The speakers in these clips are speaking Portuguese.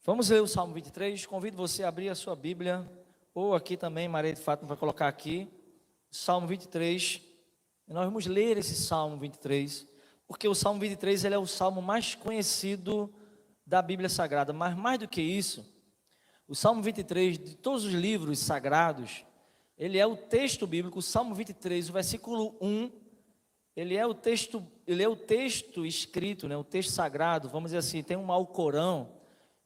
Vamos ler o Salmo 23. Convido você a abrir a sua Bíblia, ou aqui também, Maria de Fátima vai colocar aqui, Salmo 23. E nós vamos ler esse Salmo 23, porque o Salmo 23 ele é o salmo mais conhecido da Bíblia Sagrada. Mas mais do que isso, o Salmo 23, de todos os livros sagrados, ele é o texto bíblico. O Salmo 23, o versículo 1, ele é o texto escrito, né, o texto sagrado, vamos dizer assim, tem um Alcorão,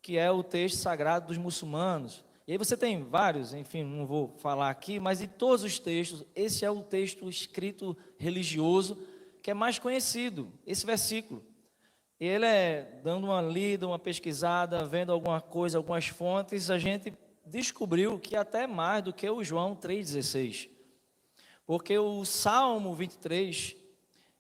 que é o texto sagrado dos muçulmanos. E aí você tem vários, enfim, não vou falar aqui, mas de todos os textos, esse é o texto escrito religioso que é mais conhecido, esse versículo. E ele dando uma lida, uma pesquisada, vendo alguma coisa, algumas fontes, a gente descobriu que até mais do que o João 3,16. Porque o Salmo 23,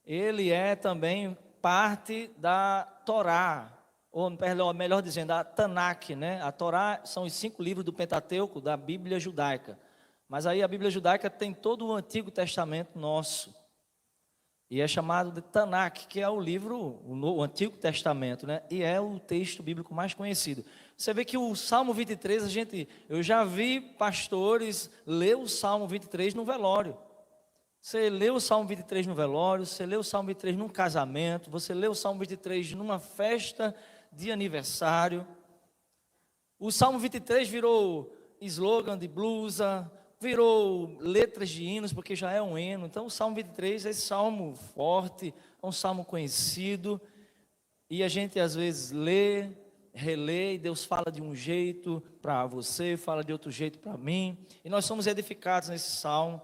ele é também parte da Torá, ou melhor dizendo, a Tanakh, né? A Torá são os 5 livros do Pentateuco, da Bíblia judaica. Mas aí a Bíblia judaica tem todo o Antigo Testamento nosso. E é chamado de Tanakh, que é o livro, o Antigo Testamento, né? E é o texto bíblico mais conhecido. Você vê que o Salmo 23, eu já vi pastores ler o Salmo 23 no velório. Você lê o Salmo 23 no velório, você lê o Salmo 23 num casamento, você lê o Salmo 23 numa festa de aniversário. O Salmo 23 virou slogan de blusa, virou letras de hinos, porque já é um hino. Então o Salmo 23 é esse salmo forte, é um salmo conhecido, e a gente às vezes lê, relê, e Deus fala de um jeito para você, fala de outro jeito para mim, e nós somos edificados nesse salmo,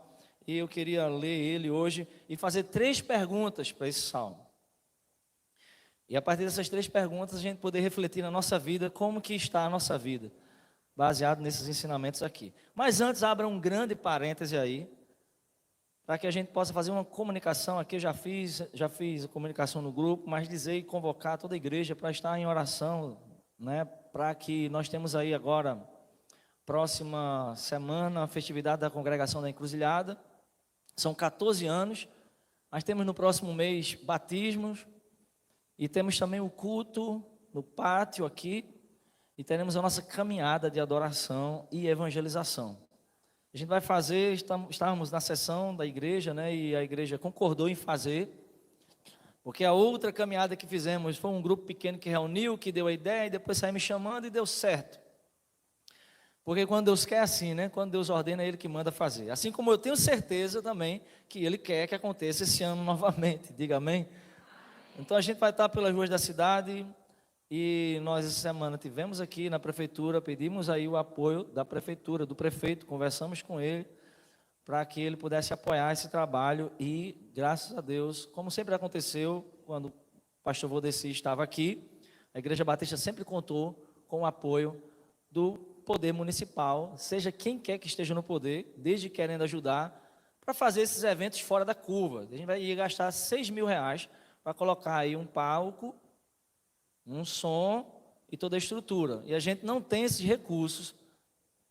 e eu queria ler ele hoje e fazer 3 perguntas para esse salmo. E a partir dessas 3 perguntas, a gente poder refletir na nossa vida, como que está a nossa vida, baseado nesses ensinamentos aqui. Mas antes, abra um grande parêntese aí, para que a gente possa fazer uma comunicação aqui. Eu já fiz a comunicação no grupo, mas dizer e convocar toda a igreja para estar em oração, né, para que nós temos aí agora, próxima semana, a festividade da Congregação da Encruzilhada. São 14 anos, mas temos no próximo mês batismos, e temos também o culto no pátio aqui, e teremos a nossa caminhada de adoração e evangelização. A gente vai fazer, estávamos na sessão da igreja, né, e a igreja concordou em fazer, porque a outra caminhada que fizemos foi um grupo pequeno que reuniu, que deu a ideia, e depois saiu me chamando e deu certo. Porque quando Deus quer assim, né, quando Deus ordena, é Ele que manda fazer. Assim como eu tenho certeza também que Ele quer que aconteça esse ano novamente, diga amém. Então a gente vai estar pelas ruas da cidade, e nós essa semana tivemos aqui na prefeitura, pedimos aí o apoio da prefeitura, do prefeito, conversamos com ele, para que ele pudesse apoiar esse trabalho, e graças a Deus, como sempre aconteceu, quando o pastor Valdeci estava aqui, a Igreja Batista sempre contou com o apoio do poder municipal, seja quem quer que esteja no poder, desde querendo ajudar, para fazer esses eventos fora da curva. A gente vai gastar R$6.000, para colocar aí um palco, um som e toda a estrutura. E a gente não tem esses recursos,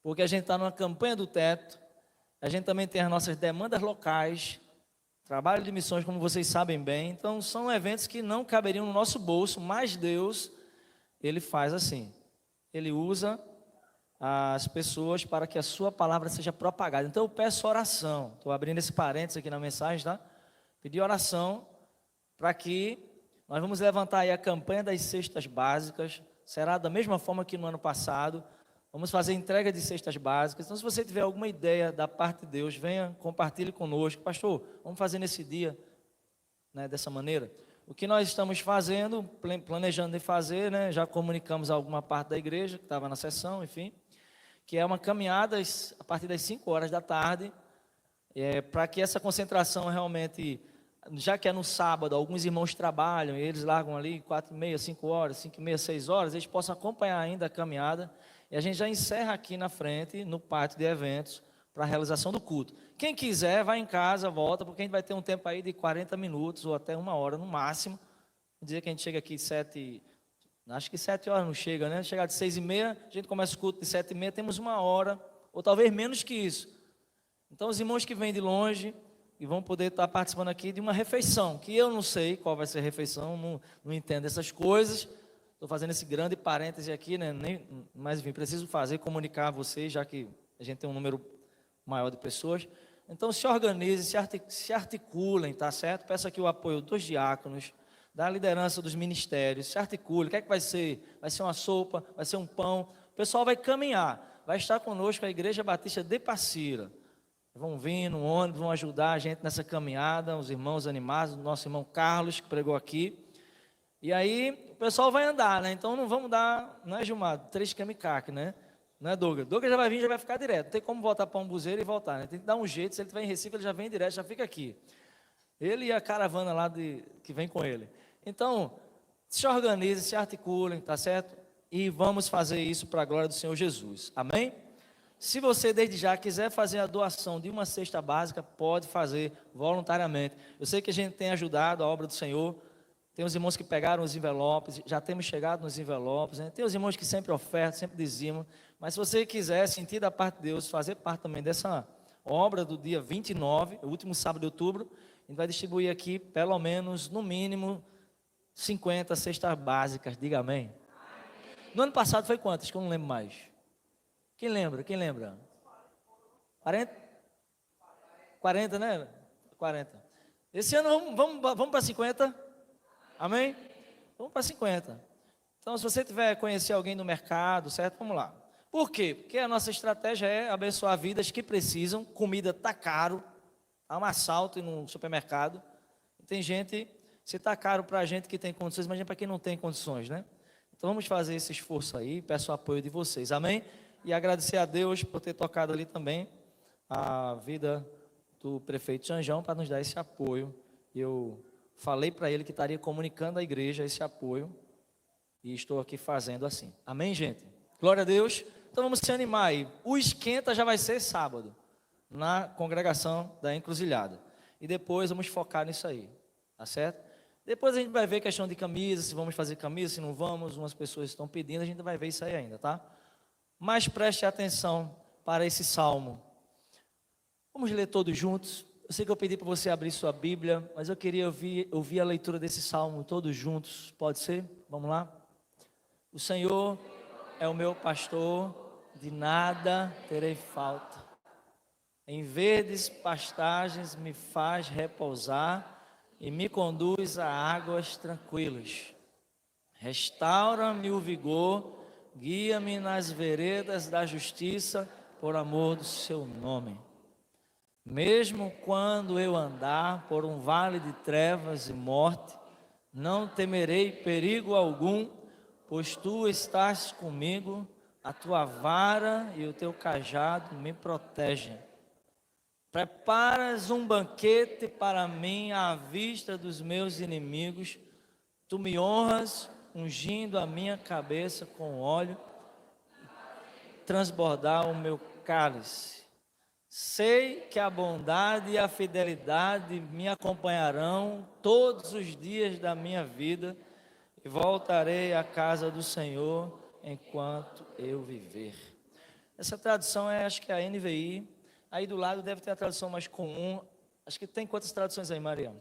porque a gente está numa campanha do teto, a gente também tem as nossas demandas locais, trabalho de missões, como vocês sabem bem. Então são eventos que não caberiam no nosso bolso, mas Deus, Ele faz assim. Ele usa as pessoas para que a sua palavra seja propagada. Então eu peço oração, estou abrindo esse parênteses aqui na mensagem, tá? Pedir oração, para que nós vamos levantar aí a campanha das cestas básicas. Será da mesma forma que no ano passado. Vamos fazer entrega de cestas básicas. Então, se você tiver alguma ideia da parte de Deus, venha, compartilhe conosco. Pastor, vamos fazer nesse dia, né, dessa maneira. O que nós estamos fazendo, planejando de fazer, né, já comunicamos a alguma parte da igreja, que estava na sessão, enfim, que é uma caminhada a partir das 5 horas da tarde, para que essa concentração realmente, já que é no sábado, alguns irmãos trabalham, e eles largam ali 4h30, 5 horas, 5h30, 6 horas, eles possam acompanhar ainda a caminhada, e a gente já encerra aqui na frente, no pátio de eventos, para a realização do culto. Quem quiser, vai em casa, volta, porque a gente vai ter um tempo aí de 40 minutos, ou até 1 hora no máximo. Vou dizer que a gente chega aqui 7, acho que 7 horas não chega, né? Chegar de 6h30, a gente começa o culto de 7h30, temos 1 hora, ou talvez menos que isso. Então os irmãos que vêm de longe, e vão poder estar participando aqui de uma refeição, que eu não sei qual vai ser a refeição, não entendo essas coisas, Estou fazendo esse grande parêntese aqui, né? Mas enfim, preciso comunicar a vocês, já que a gente tem um número maior de pessoas. Então se organizem, se articulem, tá certo? Peço aqui o apoio dos diáconos, da liderança dos ministérios, se articulem. O que é que vai ser? Vai ser uma sopa, vai ser um pão. O pessoal vai caminhar, vai estar conosco a Igreja Batista de Passira. Vão vir no ônibus, vão ajudar a gente nessa caminhada, os irmãos animados, o nosso irmão Carlos, que pregou aqui. E aí, o pessoal vai andar, né? Então não vamos dar, não é, Gilmar, 3 km, né? Não é, Douglas? Douglas já vai vir, já vai ficar direto. Não tem como voltar para Umbuzeiro e voltar, né? Tem que dar um jeito. Se ele estiver em Recife, ele já vem direto, já fica aqui. Ele e a caravana lá que vem com ele. Então, se organizem, se articulem, tá certo? E vamos fazer isso para a glória do Senhor Jesus. Amém? Se você desde já quiser fazer a doação de uma cesta básica, pode fazer voluntariamente. Eu sei que a gente tem ajudado a obra do Senhor. Tem os irmãos que pegaram os envelopes, já temos chegado nos envelopes, né? Tem os irmãos que sempre ofertam, sempre dizimam. Mas se você quiser sentir da parte de Deus, fazer parte também dessa obra do dia 29, o último sábado de outubro, a gente vai distribuir aqui pelo menos, no mínimo, 50 cestas básicas. Diga amém. No ano passado foi quantas? Que eu não lembro mais. Quem lembra? Quem lembra? 40? 40, né? 40. Esse ano vamos para 50? Amém? Vamos para 50. Então, se você tiver conhecer alguém no mercado, certo? Vamos lá. Por quê? Porque a nossa estratégia é abençoar vidas que precisam. Comida está caro. Há um assalto no supermercado. Tem gente, se está caro para a gente que tem condições, imagina para quem não tem condições, né? Então, vamos fazer esse esforço aí. Peço o apoio de vocês. Amém? E agradecer a Deus por ter tocado ali também a vida do prefeito Janjão para nos dar esse apoio. Eu falei para ele que estaria comunicando à igreja esse apoio e estou aqui fazendo assim. Amém, gente? Glória a Deus. Então vamos se animar aí. O esquenta já vai ser sábado, na congregação da Encruzilhada. E depois vamos focar nisso aí, tá certo? Depois a gente vai ver questão de camisa, se vamos fazer camisa, se não vamos. Umas pessoas estão pedindo, a gente vai ver isso aí ainda, tá? Mas preste atenção para esse salmo. Vamos ler todos juntos. Eu sei que eu pedi para você abrir sua Bíblia, mas eu queria ouvir a leitura desse salmo todos juntos. Pode ser? Vamos lá? O Senhor é o meu pastor, de nada terei falta. Em verdes pastagens me faz repousar e me conduz a águas tranquilas. Restaura-me o vigor, guia-me nas veredas da justiça, por amor do seu nome. Mesmo quando eu andar por um vale de trevas e morte, não temerei perigo algum, pois tu estás comigo, a tua vara e o teu cajado me protegem. Preparas um banquete para mim à vista dos meus inimigos, tu me honras, ungindo a minha cabeça com óleo, transbordar o meu cálice. Sei que a bondade e a fidelidade me acompanharão todos os dias da minha vida e voltarei à casa do Senhor enquanto eu viver. Essa tradução acho que é a NVI. Aí do lado deve ter a tradução mais comum. Acho que tem quantas traduções aí, Mariana?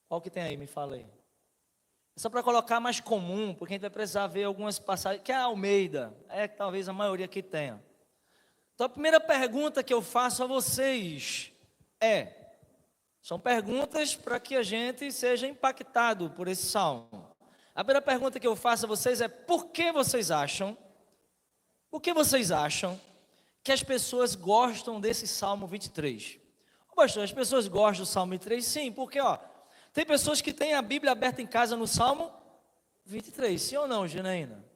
Qual que tem aí? Me fala aí. É só para colocar mais comum, porque a gente vai precisar ver algumas passagens, que é a Almeida, que talvez a maioria aqui tenha. Então a primeira pergunta que eu faço a vocês são perguntas para que a gente seja impactado por esse salmo. A primeira pergunta que eu faço a vocês é: por que vocês acham que as pessoas gostam desse salmo 23? Pastor, as pessoas gostam do salmo 23? Sim, porque tem pessoas que têm a Bíblia aberta em casa no salmo 23, sim ou não, Ginaína?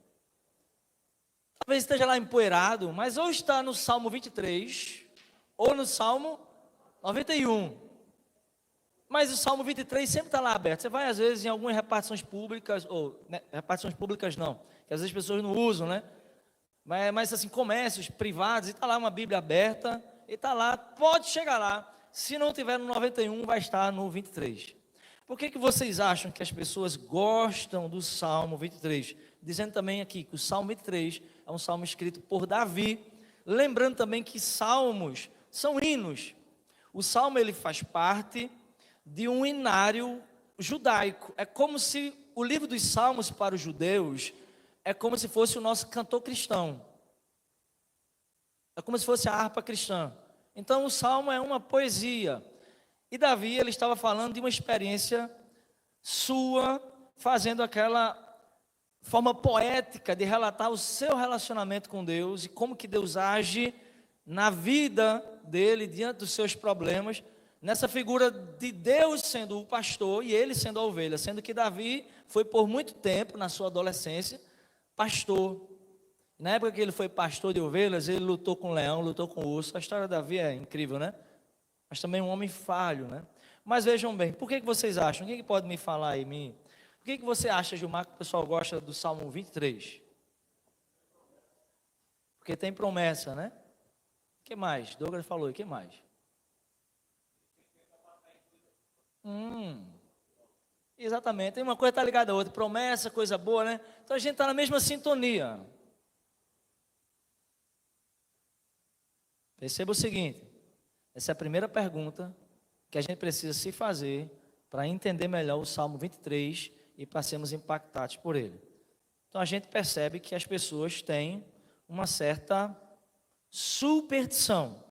Talvez esteja lá empoeirado, mas ou está no Salmo 23, ou no Salmo 91. Mas o Salmo 23 sempre está lá aberto. Você vai às vezes em algumas repartições públicas, repartições públicas não, que às vezes as pessoas não usam, né? Mas assim, comércios privados, e está lá uma Bíblia aberta, e está lá, pode chegar lá. Se não tiver no 91, vai estar no 23. Por que vocês acham que as pessoas gostam do Salmo 23? Dizendo também aqui que o Salmo 23 é um salmo escrito por Davi, lembrando também que salmos são hinos. O salmo ele faz parte de um inário judaico. É como se o livro dos Salmos para os judeus é como se fosse o nosso cantor cristão. É como se fosse a harpa cristã. Então o Salmo é uma poesia. E Davi, ele estava falando de uma experiência sua, fazendo aquela forma poética de relatar o seu relacionamento com Deus e como que Deus age na vida dele, diante dos seus problemas, nessa figura de Deus sendo o pastor e ele sendo a ovelha, sendo que Davi foi por muito tempo, na sua adolescência, pastor. Na época que ele foi pastor de ovelhas, ele lutou com leão, lutou com urso. A história de Davi é incrível, né? Mas também um homem falho, né? Mas vejam bem, por que vocês acham? Quem que pode me falar aí, mim? Por que você acha, Gilmar, que o pessoal gosta do Salmo 23? Porque tem promessa, né? O que mais? Douglas falou, e o que mais? Exatamente, tem uma coisa está ligada à outra, promessa, coisa boa, né? Então a gente está na mesma sintonia. Perceba o seguinte, essa é a primeira pergunta que a gente precisa se fazer para entender melhor o Salmo 23 e para sermos impactados por ele. Então a gente percebe que as pessoas têm uma certa superstição,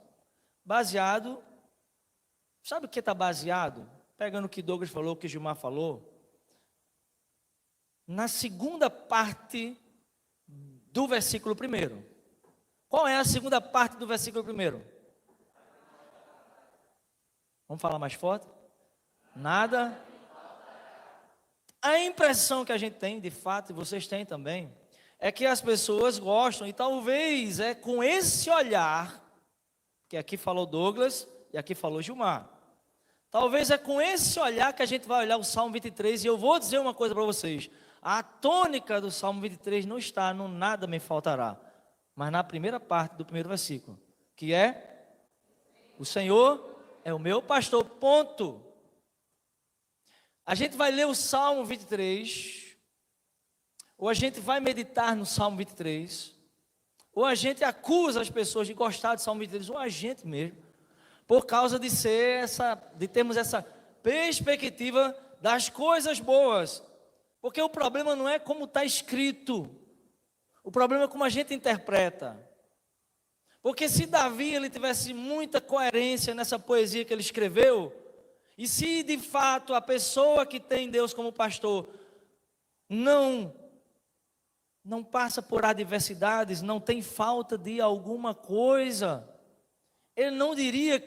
baseado, sabe o que está baseado? Pegando o que Douglas falou, o que Gilmar falou, na segunda parte do versículo 1. Qual é a segunda parte do versículo 1? Vamos falar mais forte? Nada. A impressão que a gente tem, de fato, e vocês têm também, é que as pessoas gostam, e talvez é com esse olhar, que aqui falou Douglas e aqui falou Gilmar, talvez é com esse olhar que a gente vai olhar o Salmo 23, e eu vou dizer uma coisa para vocês, a tônica do Salmo 23 não está no nada me faltará, mas na primeira parte do primeiro versículo, que é, o Senhor é o meu pastor, ponto. A gente vai ler o Salmo 23, ou a gente vai meditar no Salmo 23, ou a gente acusa as pessoas de gostar do Salmo 23, ou a gente mesmo, por causa de termos essa perspectiva das coisas boas, porque o problema não é como está escrito, o problema é como a gente interpreta. Porque se Davi ele tivesse muita coerência nessa poesia que ele escreveu, e se de fato a pessoa que tem Deus como pastor não passa por adversidades, não tem falta de alguma coisa, ele não diria,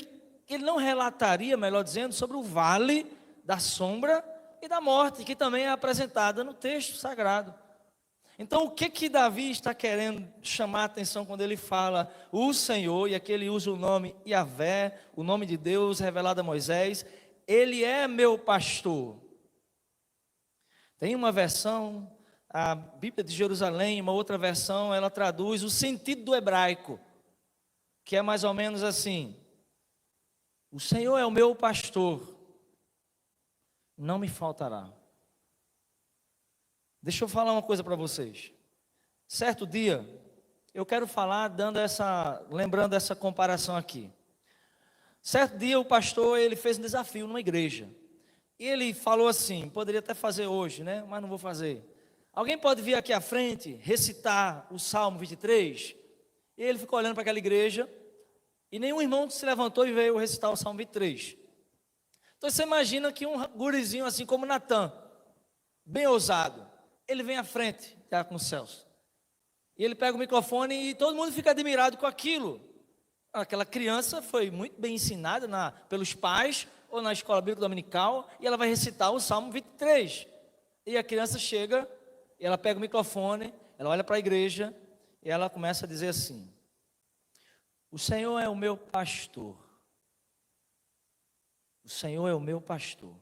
ele não relataria, melhor dizendo, sobre o vale da sombra e da morte, que também é apresentada no texto sagrado. Então, o que Davi está querendo chamar a atenção quando ele fala o Senhor, e aqui ele usa o nome Yahvé, o nome de Deus revelado a Moisés, ele é meu pastor. Tem uma versão, a Bíblia de Jerusalém, uma outra versão, ela traduz o sentido do hebraico, que é mais ou menos assim: o Senhor é o meu pastor, não me faltará. Deixa eu falar uma coisa para vocês. Certo dia, eu quero falar lembrando essa comparação aqui. Certo dia o pastor, ele fez um desafio numa igreja. E ele falou assim, poderia até fazer hoje, né? Mas não vou fazer. Alguém pode vir aqui à frente, recitar o Salmo 23? E ele ficou olhando para aquela igreja, e nenhum irmão se levantou e veio recitar o Salmo 23. Então você imagina que um gurizinho assim como Natan, bem ousado, ele vem à frente, já com os céus. E ele pega o microfone e todo mundo fica admirado com aquilo. Aquela criança foi muito bem ensinada pelos pais ou na escola bíblica dominical, e ela vai recitar o Salmo 23. E a criança chega, e ela pega o microfone, ela olha para a igreja, e ela começa a dizer assim: o Senhor é o meu pastor. O Senhor é o meu pastor.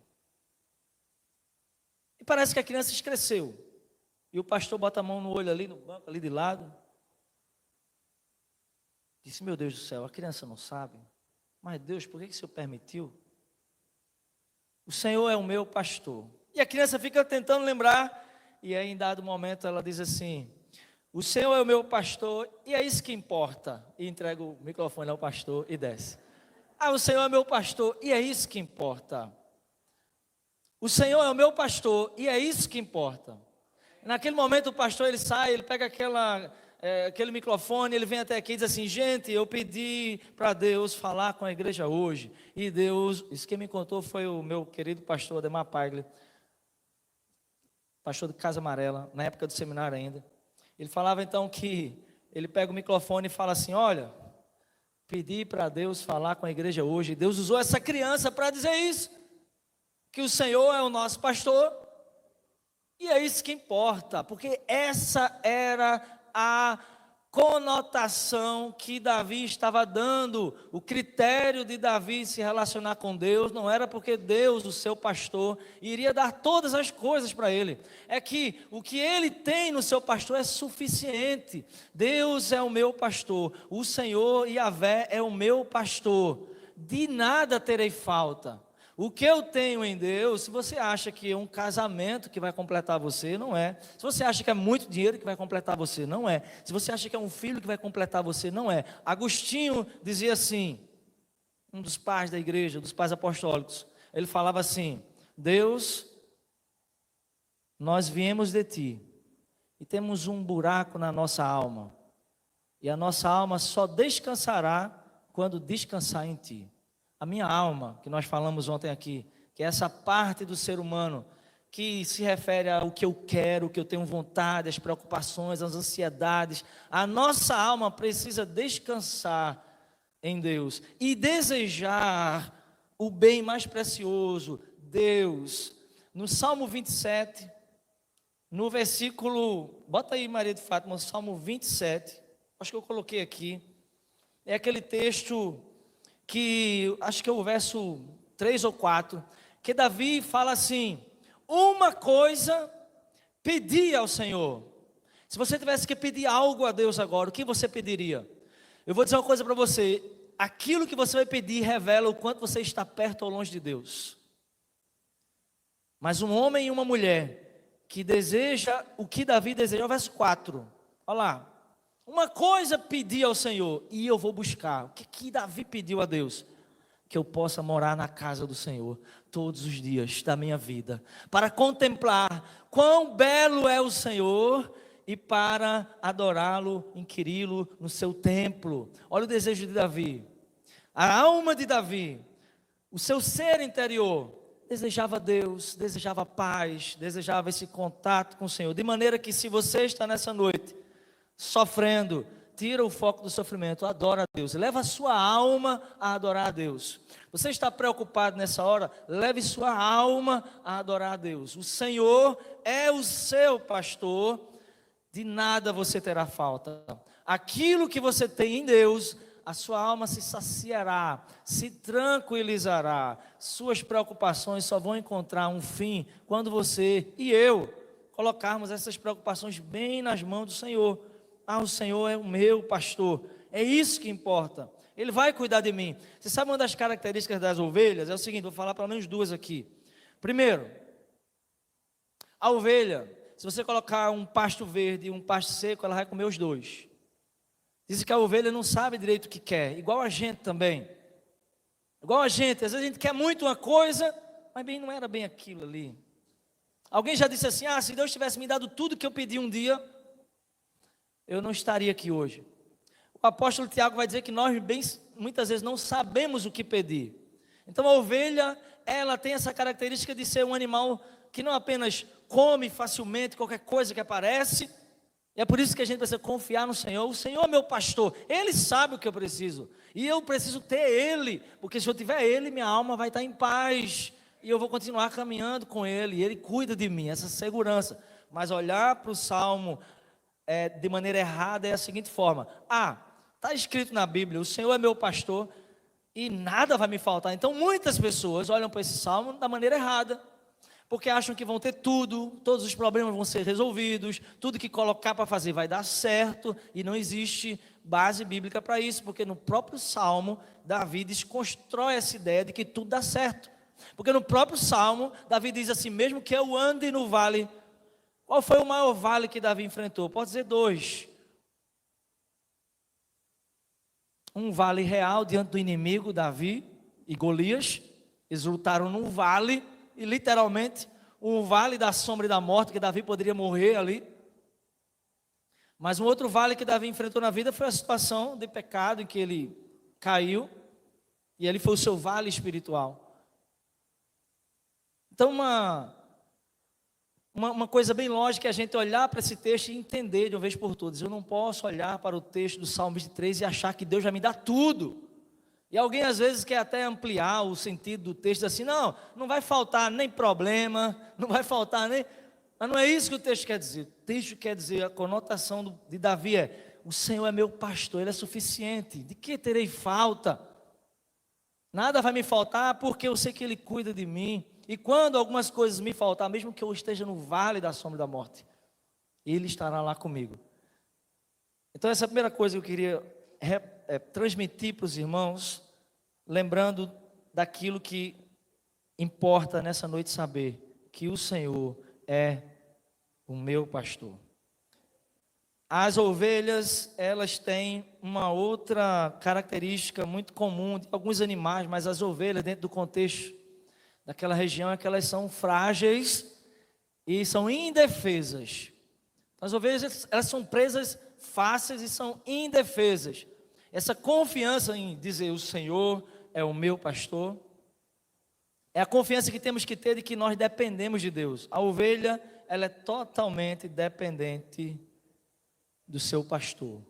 E parece que a criança esqueceu. E o pastor bota a mão no olho ali, no banco ali de lado. Disse: meu Deus do céu, a criança não sabe. Mas Deus, por que o Senhor permitiu? O Senhor é o meu pastor. E a criança fica tentando lembrar. E aí em dado momento ela diz assim: o Senhor é o meu pastor, e é isso que importa. E entrega o microfone ao pastor e desce. Ah, o Senhor é meu pastor, e é isso que importa. O Senhor é o meu pastor e é isso que importa. Naquele momento o pastor ele sai, ele pega aquele microfone, ele vem até aqui e diz assim: gente, eu pedi para Deus falar com a igreja hoje. E Deus, isso quem me contou foi o meu querido pastor Ademar Paglia, pastor de Casa Amarela, na época do seminário ainda. Ele falava então que ele pega o microfone e fala assim: olha, pedi para Deus falar com a igreja hoje. E Deus usou essa criança para dizer isso, que o Senhor é o nosso pastor. E é isso que importa, porque essa era a conotação que Davi estava dando. O critério de Davi se relacionar com Deus não era porque Deus, o seu pastor, iria dar todas as coisas para ele. É que o que ele tem no seu pastor é suficiente. Deus é o meu pastor, o Senhor Yahvé é o meu pastor, de nada terei falta. O que eu tenho em Deus, se você acha que é um casamento que vai completar você, não é. Se você acha que é muito dinheiro que vai completar você, não é. Se você acha que é um filho que vai completar você, não é. Agostinho dizia assim, um dos pais da igreja, dos pais apostólicos, ele falava assim: Deus, nós viemos de Ti e temos um buraco na nossa alma, e a nossa alma só descansará quando descansar em Ti. A minha alma, que nós falamos ontem aqui, que é essa parte do ser humano que se refere ao que eu quero, o que eu tenho vontade, as preocupações, as ansiedades. A nossa alma precisa descansar em Deus e desejar o bem mais precioso, Deus. No Salmo 27, no versículo, bota aí Maria de Fátima, Salmo 27, acho que eu coloquei aqui, é aquele texto que, acho que é o verso 3 ou 4, que Davi fala assim: uma coisa pedi ao Senhor. Se você tivesse que pedir algo a Deus agora, o que você pediria? Eu vou dizer uma coisa para você: aquilo que você vai pedir revela o quanto você está perto ou longe de Deus. Mas um homem e uma mulher que deseja o que Davi desejou, verso 4, olha lá. Uma coisa pedi ao Senhor e eu vou buscar. O que Davi pediu a Deus? Que eu possa morar na casa do Senhor todos os dias da minha vida, para contemplar quão belo é o Senhor e para adorá-lo, inquiri-lo no seu templo. Olha o desejo de Davi. A alma de Davi, o seu ser interior, desejava Deus, desejava paz, desejava esse contato com o Senhor. De maneira que, se você está nessa noite sofrendo, tira o foco do sofrimento, adora a Deus, leva a sua alma a adorar a Deus. Você está preocupado nessa hora? Leve sua alma a adorar a Deus. O Senhor é o seu pastor, de nada você terá falta. Aquilo que você tem em Deus, a sua alma se saciará, se tranquilizará. Suas preocupações só vão encontrar um fim quando você e eu colocarmos essas preocupações bem nas mãos do Senhor. O Senhor é o meu pastor, é isso que importa, Ele vai cuidar de mim. Você sabe uma das características das ovelhas? É o seguinte, vou falar pelo menos duas aqui. Primeiro, a ovelha, se você colocar um pasto verde e um pasto seco, ela vai comer os dois. Dizem que a ovelha não sabe direito o que quer, igual a gente também. Igual a gente, às vezes a gente quer muito uma coisa, mas bem, não era bem aquilo ali. Alguém já disse assim: se Deus tivesse me dado tudo que eu pedi um dia, eu não estaria aqui hoje. O apóstolo Tiago vai dizer que nós muitas vezes não sabemos o que pedir. Então a ovelha, ela tem essa característica de ser um animal que não apenas come facilmente qualquer coisa que aparece. E é por isso que a gente precisa confiar no Senhor. O Senhor é meu pastor, Ele sabe o que eu preciso, e eu preciso ter Ele, porque se eu tiver Ele, minha alma vai estar em paz, e eu vou continuar caminhando com Ele, e Ele cuida de mim, essa segurança. Mas olhar para o Salmo de maneira errada é a seguinte forma: está escrito na Bíblia, o Senhor é meu pastor e nada vai me faltar. Então muitas pessoas olham para esse salmo da maneira errada, porque acham que vão ter tudo, todos os problemas vão ser resolvidos, tudo que colocar para fazer vai dar certo, e não existe base bíblica para isso, porque no próprio salmo, Davi desconstrói essa ideia de que tudo dá certo, porque no próprio salmo, Davi diz assim: mesmo que eu ande no vale. Qual foi o maior vale que Davi enfrentou? Pode dizer dois. Um vale real diante do inimigo, Davi e Golias. Eles lutaram num vale, e literalmente, o vale da sombra e da morte, que Davi poderia morrer ali. Mas um outro vale que Davi enfrentou na vida foi a situação de pecado em que ele caiu, e ele foi o seu vale espiritual. Então, uma coisa bem lógica é a gente olhar para esse texto e entender de uma vez por todas. Eu não posso olhar para o texto do Salmo 23 e achar que Deus vai me dar tudo. E alguém às vezes quer até ampliar o sentido do texto assim, não vai faltar nem problema, não vai faltar nem... Mas não é isso que o texto quer dizer. O texto quer dizer, a conotação de Davi é: o Senhor é meu pastor, Ele é suficiente, de que terei falta? Nada vai me faltar porque eu sei que Ele cuida de mim. E quando algumas coisas me faltar, mesmo que eu esteja no vale da sombra da morte, Ele estará lá comigo. Então essa é a primeira coisa que eu queria transmitir para os irmãos, lembrando daquilo que importa nessa noite saber, que o Senhor é o meu pastor. As ovelhas, elas têm uma outra característica muito comum de alguns animais, mas as ovelhas, dentro do contexto daquela região, é que elas são frágeis e são indefesas. As ovelhas, elas são presas fáceis e são indefesas. Essa confiança em dizer: o Senhor é o meu pastor, é a confiança que temos que ter de que nós dependemos de Deus. A ovelha, ela é totalmente dependente do seu pastor.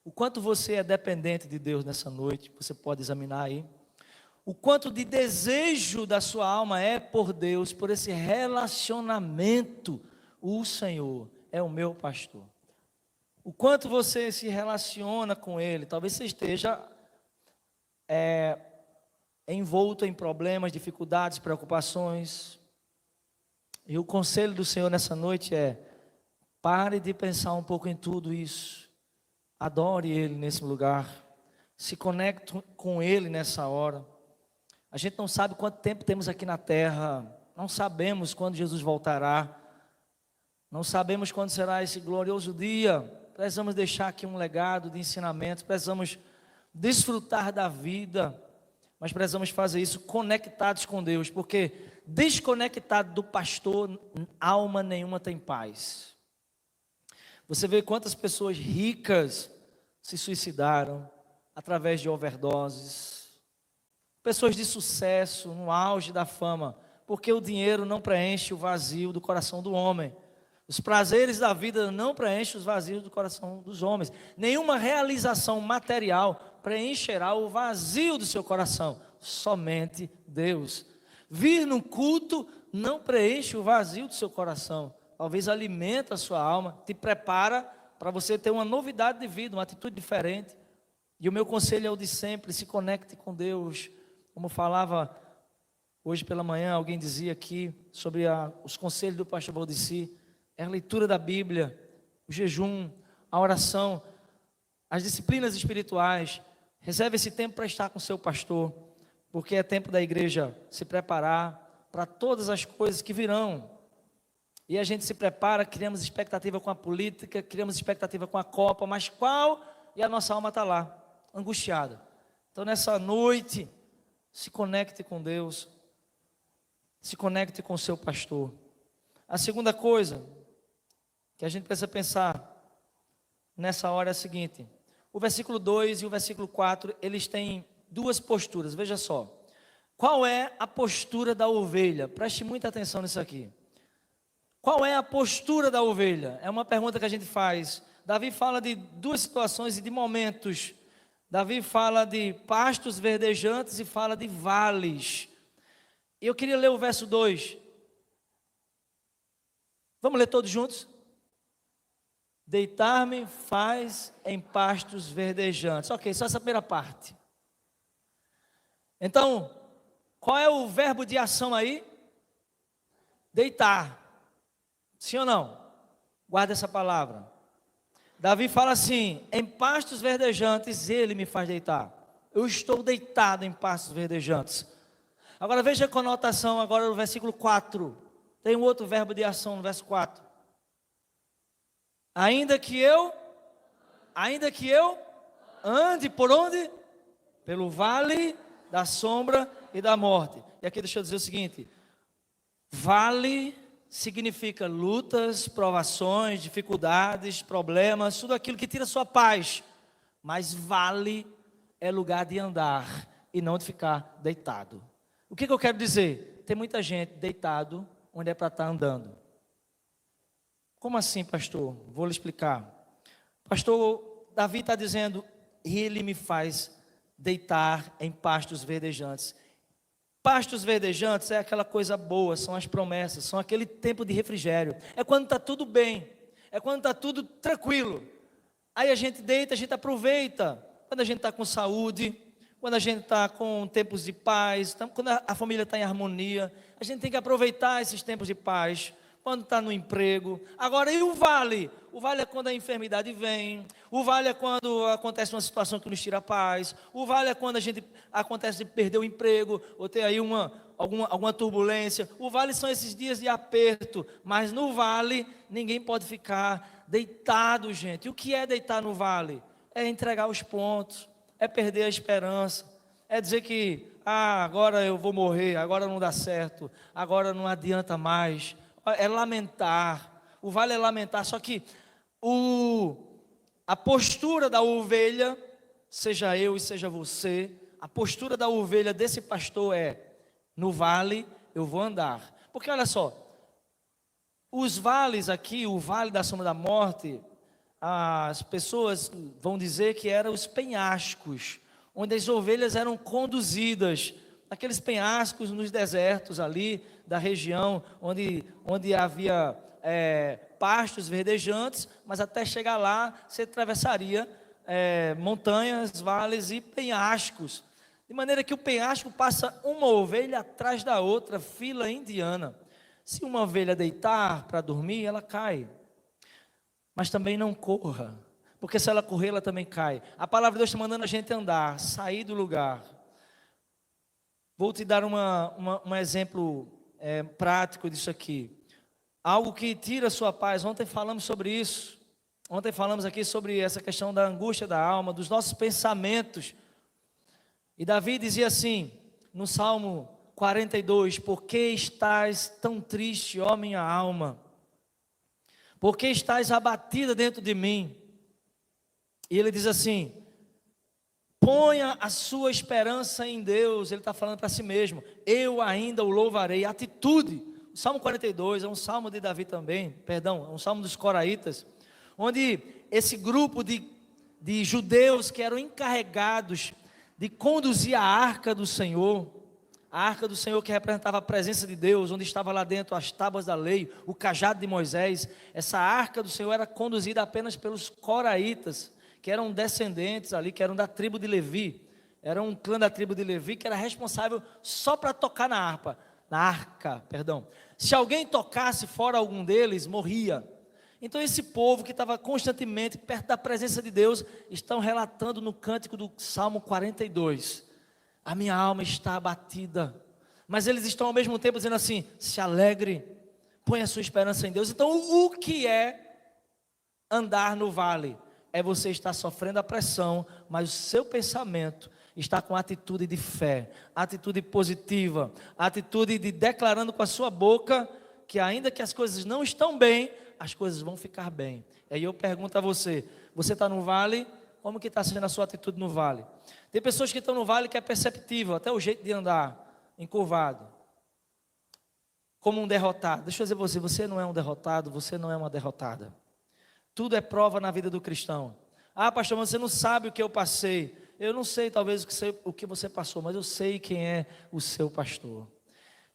O quanto você é dependente de Deus nessa noite, você pode examinar aí. O quanto de desejo da sua alma é por Deus, por esse relacionamento. O Senhor é o meu pastor. O quanto você se relaciona com Ele. Talvez você esteja envolto em problemas, dificuldades, preocupações. E o conselho do Senhor nessa noite é: pare de pensar um pouco em tudo isso. Adore Ele nesse lugar. Se conecte com Ele nessa hora. A gente não sabe quanto tempo temos aqui na terra. Não sabemos quando Jesus voltará. Não sabemos quando será esse glorioso dia. Precisamos deixar aqui um legado de ensinamentos. Precisamos desfrutar da vida. Mas precisamos fazer isso conectados com Deus. Porque desconectado do pastor, alma nenhuma tem paz. Você vê quantas pessoas ricas se suicidaram através de overdoses. Pessoas de sucesso, no auge da fama, porque o dinheiro não preenche o vazio do coração do homem. Os prazeres da vida não preenchem os vazios do coração dos homens. Nenhuma realização material preencherá o vazio do seu coração. Somente Deus. Vir no culto não preenche o vazio do seu coração. Talvez alimenta a sua alma, te prepara para você ter uma novidade de vida, uma atitude diferente. E o meu conselho é o de sempre: se conecte com Deus. Como falava hoje pela manhã, alguém dizia aqui sobre os conselhos do pastor Valdeci, é a leitura da Bíblia, o jejum, a oração, as disciplinas espirituais. Reserve esse tempo para estar com o seu pastor, porque é tempo da igreja se preparar para todas as coisas que virão. E a gente se prepara, criamos expectativa com a política, criamos expectativa com a Copa, mas qual? E a nossa alma está lá, angustiada. Então nessa noite, se conecte com Deus, se conecte com o seu pastor. A segunda coisa que a gente precisa pensar nessa hora é a seguinte: o versículo 2 e o versículo 4, eles têm duas posturas. Veja só, qual é a postura da ovelha? Preste muita atenção nisso aqui. Qual é a postura da ovelha? É uma pergunta que a gente faz. Davi fala de duas situações e de momentos. Davi fala de pastos verdejantes e fala de vales. E eu queria ler o verso 2. Vamos ler todos juntos? Deitar-me faz em pastos verdejantes. Ok, só essa primeira parte. Então, qual é o verbo de ação aí? Deitar. Sim ou não? Guarda essa palavra. Davi fala assim: em pastos verdejantes Ele me faz deitar. Eu estou deitado em pastos verdejantes. Agora veja a conotação agora no versículo 4. Tem um outro verbo de ação no verso 4. Ainda que eu ande por onde? Pelo vale da sombra e da morte. E aqui deixa eu dizer o seguinte: Vale significa lutas, provações, dificuldades, problemas, tudo aquilo que tira sua paz. Mas vale é lugar de andar e não de ficar deitado. O que eu quero dizer? Tem muita gente deitado onde é para estar andando. Como assim, pastor? Vou lhe explicar. Pastor, Davi está dizendo, ele me faz deitar em pastos verdejantes. Pastos verdejantes é aquela coisa boa, são as promessas, são aquele tempo de refrigério. É quando está tudo bem, é quando está tudo tranquilo. Aí a gente deita, a gente aproveita. Quando a gente está com saúde, quando a gente está com tempos de paz, quando a família está em harmonia, a gente tem que aproveitar esses tempos de paz. Quando está no emprego. Agora, e o vale? O vale é quando a enfermidade vem. O vale é quando acontece uma situação que nos tira a paz. O vale é quando a gente acontece de perder o emprego, ou ter aí alguma turbulência. O vale são esses dias de aperto. Mas no vale, ninguém pode ficar deitado, gente. E o que é deitar no vale? É entregar os pontos, é perder a esperança, é dizer que, agora eu vou morrer, agora não dá certo, agora não adianta mais. É lamentar, o vale é lamentar, só que a postura da ovelha, seja eu e seja você, a postura da ovelha desse pastor é, no vale eu vou andar, porque olha só, os vales aqui, o vale da sombra da morte, as pessoas vão dizer que eram os penhascos, onde as ovelhas eram conduzidas, aqueles penhascos nos desertos ali, da região onde havia pastos verdejantes, mas até chegar lá você atravessaria montanhas, vales e penhascos, de maneira que o penhasco passa uma ovelha atrás da outra, fila indiana. Se uma ovelha deitar para dormir, ela cai, mas também não corra, porque se ela correr, ela também cai. A palavra de Deus está mandando a gente andar, sair do lugar. Vou te dar um exemplo prático disso aqui, algo que tira a sua paz. Ontem falamos sobre isso, ontem falamos aqui sobre essa questão da angústia da alma, dos nossos pensamentos, e Davi dizia assim, no Salmo 42, por que estás tão triste, ó minha alma, por que estás abatida dentro de mim? E ele diz assim, ponha a sua esperança em Deus. Ele está falando para si mesmo, eu ainda o louvarei. Atitude. O Salmo 42 é um salmo de Davi também, perdão, é um salmo dos coraitas, onde esse grupo de judeus que eram encarregados de conduzir a arca do Senhor, a arca do Senhor que representava a presença de Deus, onde estava lá dentro as tábuas da lei, o cajado de Moisés. Essa arca do Senhor era conduzida apenas pelos coraitas, que eram descendentes ali, que eram da tribo de Levi, era um clã da tribo de Levi, que era responsável só para tocar na arca. Se alguém tocasse fora algum deles, morria. Então esse povo que estava constantemente perto da presença de Deus, estão relatando no cântico do Salmo 42, a minha alma está abatida, mas eles estão ao mesmo tempo dizendo assim, se alegre, põe a sua esperança em Deus. Então o que é andar no vale? É você estar sofrendo a pressão, mas o seu pensamento está com atitude de fé, atitude positiva, atitude de declarando com a sua boca, que ainda que as coisas não estão bem, as coisas vão ficar bem. E aí eu pergunto a você, você está no vale, como que está sendo a sua atitude no vale? Tem pessoas que estão no vale que é perceptível, até o jeito de andar, encurvado, como um derrotado. Deixa eu dizer a você, você não é um derrotado, você não é uma derrotada. Tudo é prova na vida do cristão. Pastor, mas você não sabe o que eu passei. Eu não sei talvez o que você passou, mas eu sei quem é o seu pastor.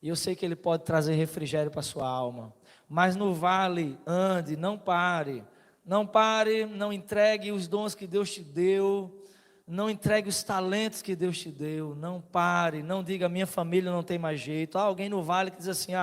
E eu sei que ele pode trazer refrigério para a sua alma. Mas no vale, ande, não pare. Não pare, não entregue os dons que Deus te deu. Não entregue os talentos que Deus te deu. Não pare, não diga, minha família não tem mais jeito. Alguém no vale que diz assim,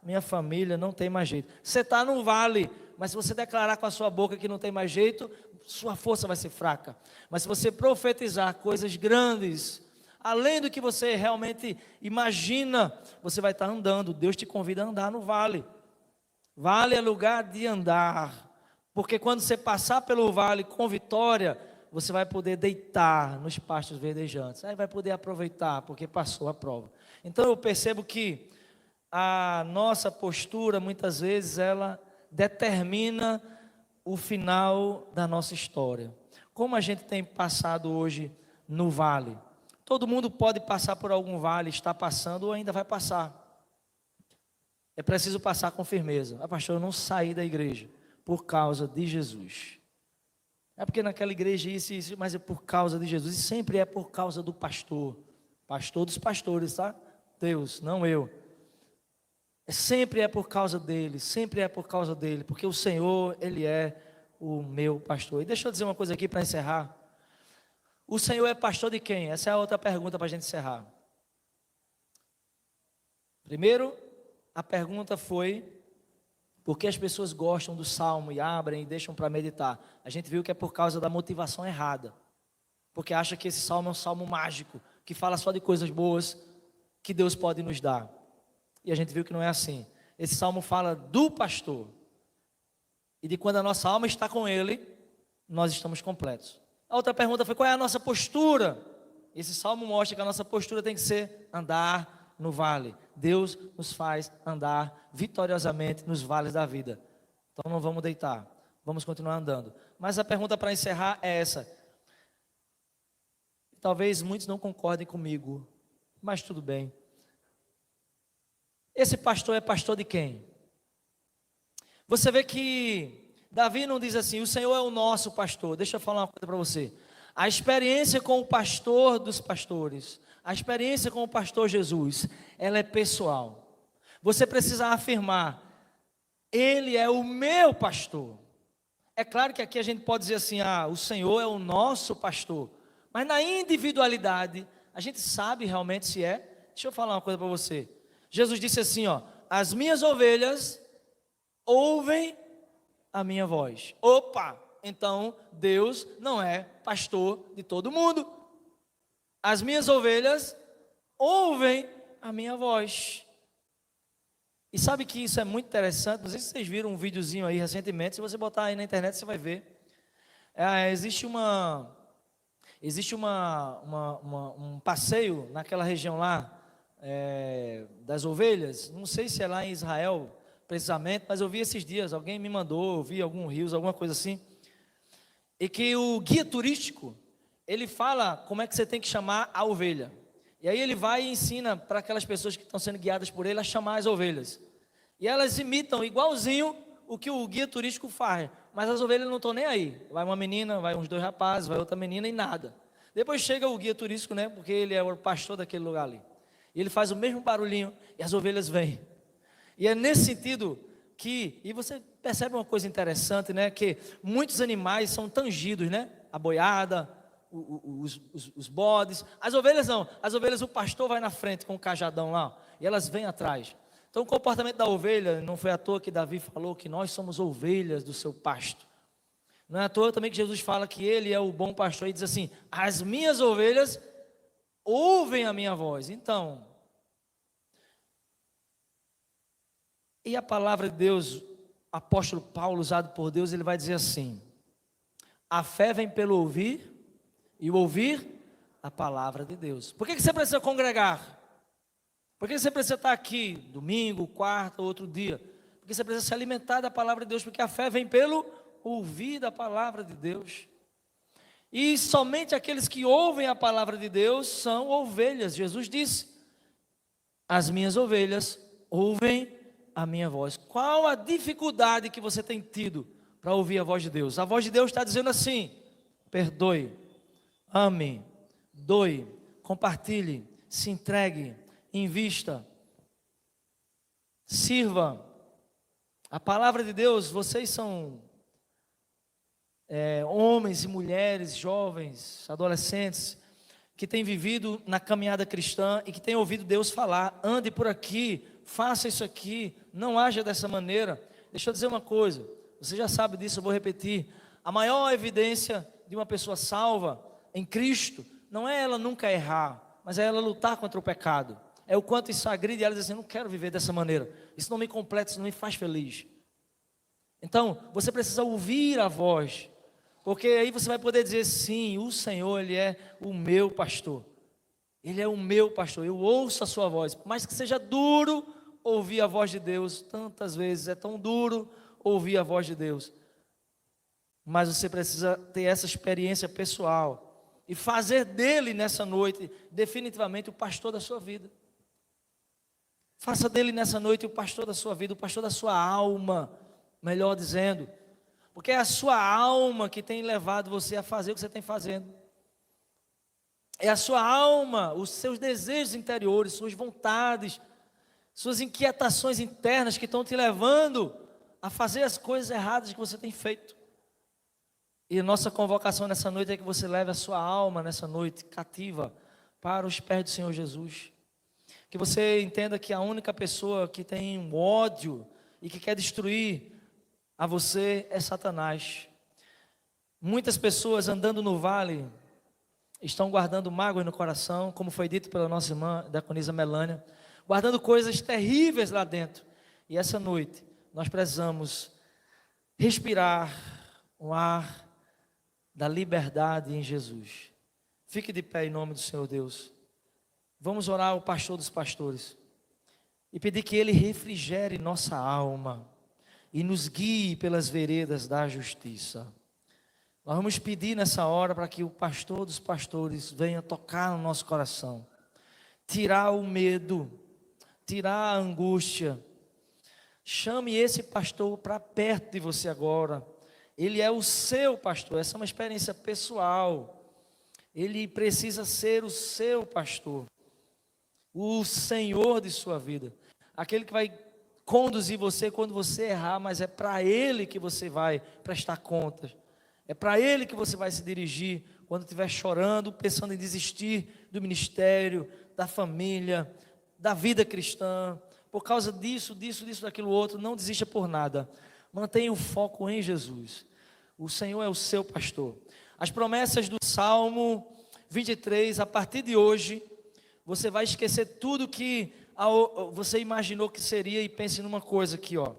minha família não tem mais jeito. Você está no vale, mas se você declarar com a sua boca que não tem mais jeito, sua força vai ser fraca. Mas se você profetizar coisas grandes, além do que você realmente imagina, você vai estar andando. Deus te convida a andar no vale. Vale é lugar de andar, porque quando você passar pelo vale com vitória, você vai poder deitar nos pastos verdejantes, aí vai poder aproveitar, porque passou a prova. Então eu percebo que a nossa postura, muitas vezes, ela determina o final da nossa história. Como a gente tem passado hoje no vale? Todo mundo pode passar por algum vale, está passando ou ainda vai passar. É preciso passar com firmeza. Ah, pastor, eu não saí da igreja por causa de Jesus. É porque naquela igreja isso, mas é por causa de Jesus. E sempre é por causa do pastor. Pastor dos pastores, tá? Deus, não eu. Sempre é por causa dele, sempre é por causa dele, porque o Senhor, Ele é o meu pastor. E deixa eu dizer uma coisa aqui para encerrar. O Senhor é pastor de quem? Essa é a outra pergunta para a gente encerrar. Primeiro, a pergunta foi, por que as pessoas gostam do Salmo e abrem e deixam para meditar? A gente viu que é por causa da motivação errada, porque acha que esse Salmo é um Salmo mágico, que fala só de coisas boas que Deus pode nos dar. E a gente viu que não é assim. Esse Salmo fala do pastor, e de quando a nossa alma está com Ele, nós estamos completos. A outra pergunta foi, qual é a nossa postura? Esse Salmo mostra que a nossa postura tem que ser andar no vale. Deus nos faz andar vitoriosamente nos vales da vida. Então não vamos deitar, vamos continuar andando. Mas a pergunta para encerrar é essa. Talvez muitos não concordem comigo, mas tudo bem. Esse pastor é pastor de quem? Você vê que Davi não diz assim, o Senhor é o nosso pastor. Deixa eu falar uma coisa para você. A experiência com o pastor dos pastores, a experiência com o pastor Jesus, ela é pessoal. Você precisa afirmar, Ele é o meu pastor. É claro que aqui a gente pode dizer assim, o Senhor é o nosso pastor. Mas na individualidade, a gente sabe realmente se é. Deixa eu falar uma coisa para você. Jesus disse assim, as minhas ovelhas ouvem a minha voz. Opa, então Deus não é pastor de todo mundo. As minhas ovelhas ouvem a minha voz. E sabe que isso é muito interessante, não sei se vocês viram um videozinho aí recentemente, se você botar aí na internet você vai ver. Existe um passeio naquela região lá, das ovelhas, não sei se é lá em Israel precisamente, mas eu vi esses dias, alguém me mandou, eu vi algum rios, alguma coisa assim, e que o guia turístico, ele fala como é que você tem que chamar a ovelha, e aí ele vai e ensina para aquelas pessoas que estão sendo guiadas por ele a chamar as ovelhas, e elas imitam igualzinho o que o guia turístico faz, mas as ovelhas não estão nem aí, vai uma menina, vai uns dois rapazes, vai outra menina e nada, depois chega o guia turístico, né, porque ele é o pastor daquele lugar ali, e ele faz o mesmo barulhinho e as ovelhas vêm. E é nesse sentido que, e você percebe uma coisa interessante, né? Que muitos animais são tangidos, né? A boiada, os bodes. As ovelhas não. As ovelhas, o pastor vai na frente com o cajadão lá, e elas vêm atrás. Então o comportamento da ovelha, não foi à toa que Davi falou que nós somos ovelhas do seu pasto. Não é à toa também que Jesus fala que Ele é o bom pastor e diz assim, as minhas ovelhas ouvem a minha voz. Então, e a palavra de Deus, apóstolo Paulo, usado por Deus, ele vai dizer assim, a fé vem pelo ouvir, e o ouvir a palavra de Deus. Por que você precisa congregar? Por que você precisa estar aqui, domingo, quarta, outro dia? Porque você precisa se alimentar da palavra de Deus, porque a fé vem pelo ouvir da palavra de Deus. E somente aqueles que ouvem a palavra de Deus são ovelhas. Jesus disse, as minhas ovelhas ouvem a minha voz. Qual a dificuldade que você tem tido para ouvir a voz de Deus? A voz de Deus está dizendo assim, perdoe, ame, doe, compartilhe, se entregue, invista, sirva. A palavra de Deus, vocês são homens e mulheres, jovens, adolescentes, que têm vivido na caminhada cristã e que têm ouvido Deus falar, ande por aqui, faça isso aqui, não haja dessa maneira. Deixa eu dizer uma coisa, você já sabe disso, eu vou repetir, a maior evidência de uma pessoa salva em Cristo, não é ela nunca errar, mas é ela lutar contra o pecado, é o quanto isso agride ela, diz assim, não quero viver dessa maneira, isso não me completa, isso não me faz feliz. Então, você precisa ouvir a voz, porque aí você vai poder dizer, sim, o Senhor, Ele é o meu pastor, Ele é o meu pastor, eu ouço a sua voz, por mais que seja duro, ouvir a voz de Deus, tantas vezes, é tão duro ouvir a voz de Deus. Mas você precisa ter essa experiência pessoal e fazer dele nessa noite definitivamente o pastor da sua vida. Faça dele nessa noite o pastor da sua vida, o pastor da sua alma, melhor dizendo, porque é a sua alma que tem levado você a fazer o que você tem fazendo. É a sua alma, os seus desejos interiores, suas vontades, suas inquietações internas que estão te levando a fazer as coisas erradas que você tem feito. E a nossa convocação nessa noite é que você leve a sua alma nessa noite cativa para os pés do Senhor Jesus. Que você entenda que a única pessoa que tem um ódio e que quer destruir a você é Satanás. Muitas pessoas andando no vale estão guardando mágoas no coração, como foi dito pela nossa irmã diaconisa Melânia, guardando coisas terríveis lá dentro. E essa noite nós precisamos respirar um ar da liberdade em Jesus. Fique de pé em nome do Senhor Deus. Vamos orar ao pastor dos pastores e pedir que ele refrigere nossa alma e nos guie pelas veredas da justiça. Nós vamos pedir nessa hora para que o pastor dos pastores venha tocar no nosso coração, tirar o medo, tirar a angústia. Chame esse pastor para perto de você agora. Ele é o seu pastor, essa é uma experiência pessoal. Ele precisa ser o seu pastor, o Senhor de sua vida, aquele que vai conduzir você quando você errar, mas é para Ele que você vai prestar contas, é para Ele que você vai se dirigir quando estiver chorando, pensando em desistir do ministério, da família, da vida cristã, por causa disso, daquilo outro. Não desista por nada, mantenha o foco em Jesus. O Senhor é o seu pastor. As promessas do Salmo 23, a partir de hoje, você vai esquecer tudo que você imaginou que seria e pense numa coisa aqui, ó.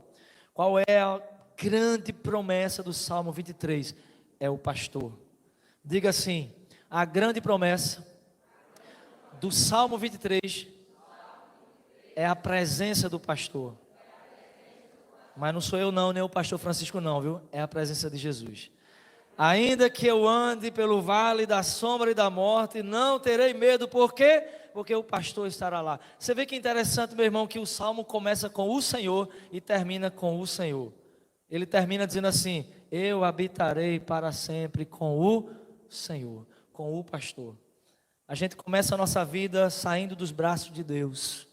Qual é a grande promessa do Salmo 23? É o pastor. Diga assim: a grande promessa do Salmo 23 é a presença do pastor. Mas não sou eu não, nem o pastor Francisco não, viu? É a presença de Jesus. Ainda que eu ande pelo vale da sombra e da morte, não terei medo. Por quê? Porque o pastor estará lá. Você vê que interessante, meu irmão, que o salmo começa com o Senhor e termina com o Senhor. Ele termina dizendo assim: eu habitarei para sempre com o Senhor, com o pastor. A gente começa a nossa vida saindo dos braços de Deus,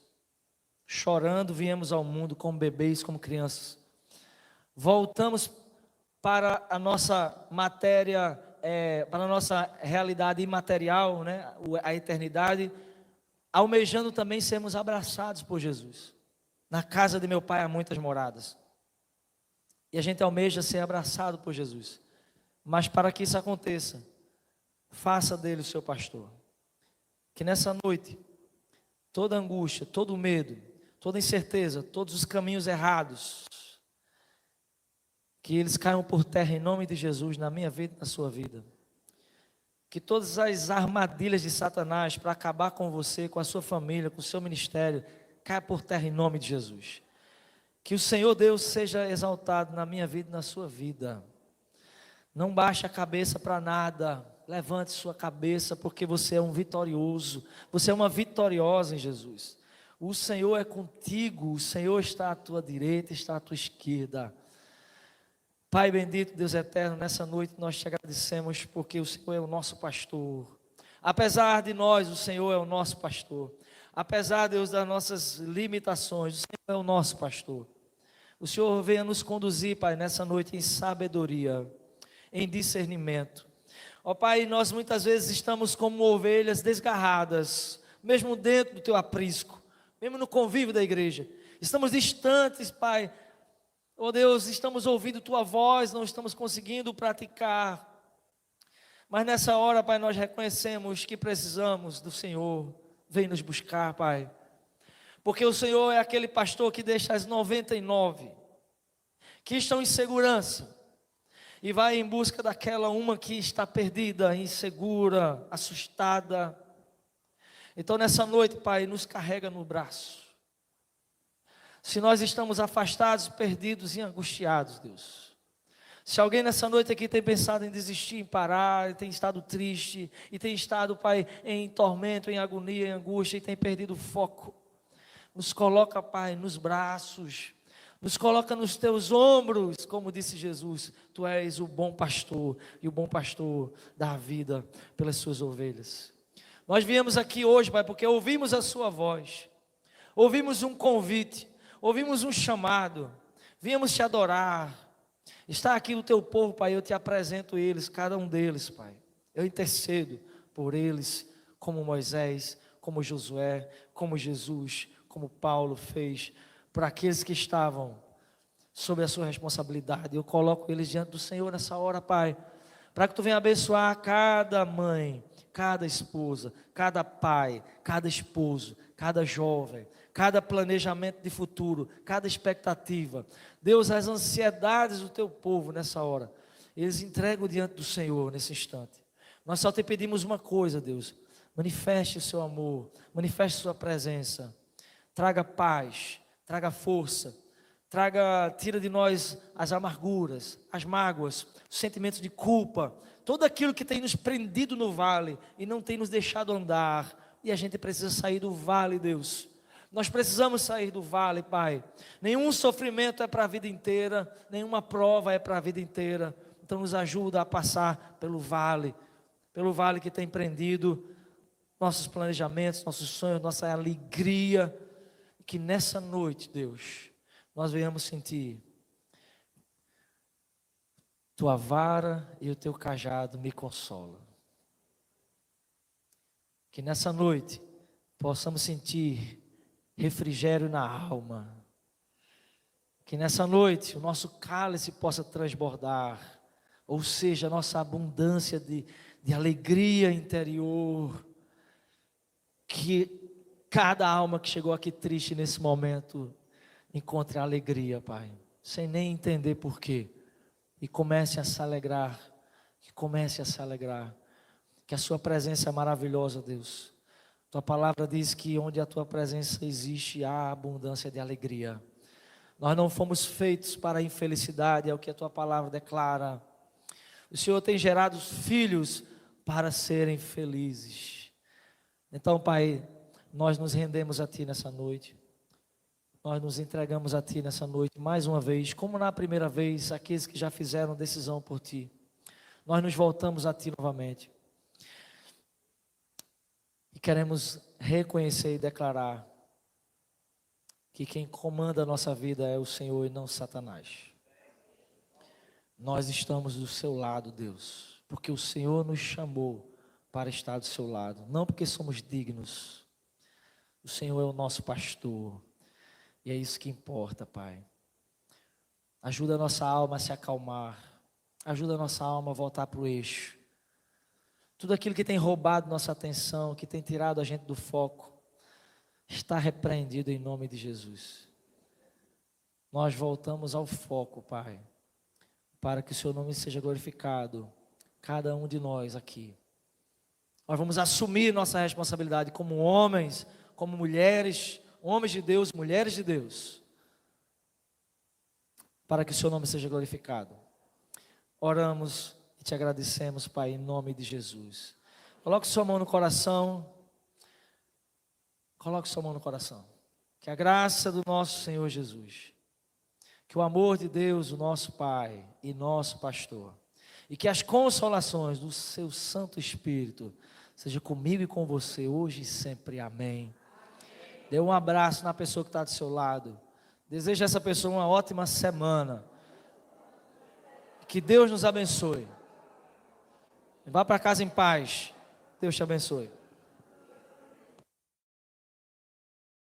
chorando, viemos ao mundo como bebês, como crianças. Voltamos para a nossa matéria, para a nossa realidade imaterial, né? A eternidade, almejando também sermos abraçados por Jesus. Na casa de meu pai há muitas moradas, e a gente almeja ser abraçado por Jesus. Mas para que isso aconteça, faça dele o seu pastor. Que nessa noite, toda angústia, todo medo, toda incerteza, todos os caminhos errados, que eles caiam por terra em nome de Jesus, na minha vida e na sua vida. Que todas as armadilhas de Satanás para acabar com você, com a sua família, com o seu ministério, caia por terra em nome de Jesus. Que o Senhor Deus seja exaltado na minha vida e na sua vida. Não baixe a cabeça para nada, levante sua cabeça, porque você é um vitorioso, você é uma vitoriosa em Jesus. O Senhor é contigo, o Senhor está à tua direita, está à tua esquerda. Pai bendito, Deus eterno, nessa noite nós te agradecemos porque o Senhor é o nosso pastor. Apesar de nós, o Senhor é o nosso pastor. Apesar, Deus, das nossas limitações, o Senhor é o nosso pastor. O Senhor venha nos conduzir, Pai, nessa noite em sabedoria, em discernimento. Ó Pai, nós muitas vezes estamos como ovelhas desgarradas, mesmo dentro do teu aprisco, mesmo no convívio da igreja. Estamos distantes, Pai. Oh Deus, estamos ouvindo tua voz, não estamos conseguindo praticar. Mas nessa hora, Pai, nós reconhecemos que precisamos do Senhor. Vem nos buscar, Pai. Porque o Senhor é aquele pastor que deixa as 99 que estão em segurança e vai em busca daquela uma que está perdida, insegura, assustada. Então nessa noite, Pai, nos carrega no braço. Se nós estamos afastados, perdidos e angustiados, Deus. Se alguém nessa noite aqui tem pensado em desistir, em parar, tem estado triste, e tem estado, Pai, em tormento, em agonia, em angústia, e tem perdido o foco, nos coloca, Pai, nos braços, nos coloca nos teus ombros, como disse Jesus, Tu és o bom pastor, e o bom pastor dá a vida pelas suas ovelhas. Nós viemos aqui hoje, Pai, porque ouvimos a sua voz, ouvimos um convite, ouvimos um chamado, viemos te adorar. Está aqui o teu povo, Pai, eu te apresento eles, cada um deles, Pai. Eu intercedo por eles, como Moisés, como Josué, como Jesus, como Paulo fez, para aqueles que estavam sob a sua responsabilidade. Eu coloco eles diante do Senhor nessa hora, Pai, para que Tu venha abençoar cada mãe, cada esposa, cada pai, cada esposo, cada jovem, cada planejamento de futuro, cada expectativa. Deus, as ansiedades do Teu povo nessa hora, eles entregam diante do Senhor nesse instante. Nós só Te pedimos uma coisa, Deus: manifeste o Seu amor, manifeste a Sua presença, traga paz, traga força, tira de nós as amarguras, as mágoas, os sentimentos de culpa, tudo aquilo que tem nos prendido no vale e não tem nos deixado andar, e a gente precisa sair do vale, Deus. Nós precisamos sair do vale, Pai. Nenhum sofrimento é para a vida inteira, nenhuma prova é para a vida inteira. Então nos ajuda a passar pelo vale que tem prendido nossos planejamentos, nossos sonhos, nossa alegria. Que nessa noite, Deus, nós venhamos sentir Tua vara e o Teu cajado me consolam. Que nessa noite possamos sentir refrigério na alma. Que nessa noite o nosso cálice possa transbordar, ou seja, a nossa abundância de alegria interior. Que cada alma que chegou aqui triste nesse momento encontre alegria, Pai, sem nem entender porquê, e comece a se alegrar, que a Sua presença é maravilhosa, Deus. Tua palavra diz que onde a Tua presença existe, há abundância de alegria. Nós não fomos feitos para a infelicidade, é o que a Tua palavra declara. O Senhor tem gerado filhos para serem felizes. Então, Pai, nós nos rendemos a Ti nessa noite. Nós nos entregamos a Ti nessa noite, mais uma vez, como na primeira vez, aqueles que já fizeram decisão por Ti. Nós nos voltamos a Ti novamente. E queremos reconhecer e declarar que quem comanda a nossa vida é o Senhor e não Satanás. Nós estamos do Seu lado, Deus, porque o Senhor nos chamou para estar do Seu lado, não porque somos dignos. O Senhor é o nosso pastor, e é isso que importa, Pai. Ajuda a nossa alma a se acalmar, ajuda a nossa alma a voltar para o eixo. Tudo aquilo que tem roubado nossa atenção, que tem tirado a gente do foco, está repreendido em nome de Jesus. Nós voltamos ao foco, Pai, para que o Seu nome seja glorificado, cada um de nós aqui. Nós vamos assumir nossa responsabilidade como homens, como mulheres, homens de Deus, mulheres de Deus, para que o Seu nome seja glorificado. Oramos e Te agradecemos, Pai, em nome de Jesus. Coloque sua mão no coração. Coloque sua mão no coração. Que a graça do nosso Senhor Jesus, que o amor de Deus, o nosso Pai e nosso pastor, e que as consolações do Seu Santo Espírito seja comigo e com você hoje e sempre. Amém. Dê um abraço na pessoa que está do seu lado. Desejo a essa pessoa uma ótima semana. Que Deus nos abençoe. Vá para casa em paz. Deus te abençoe.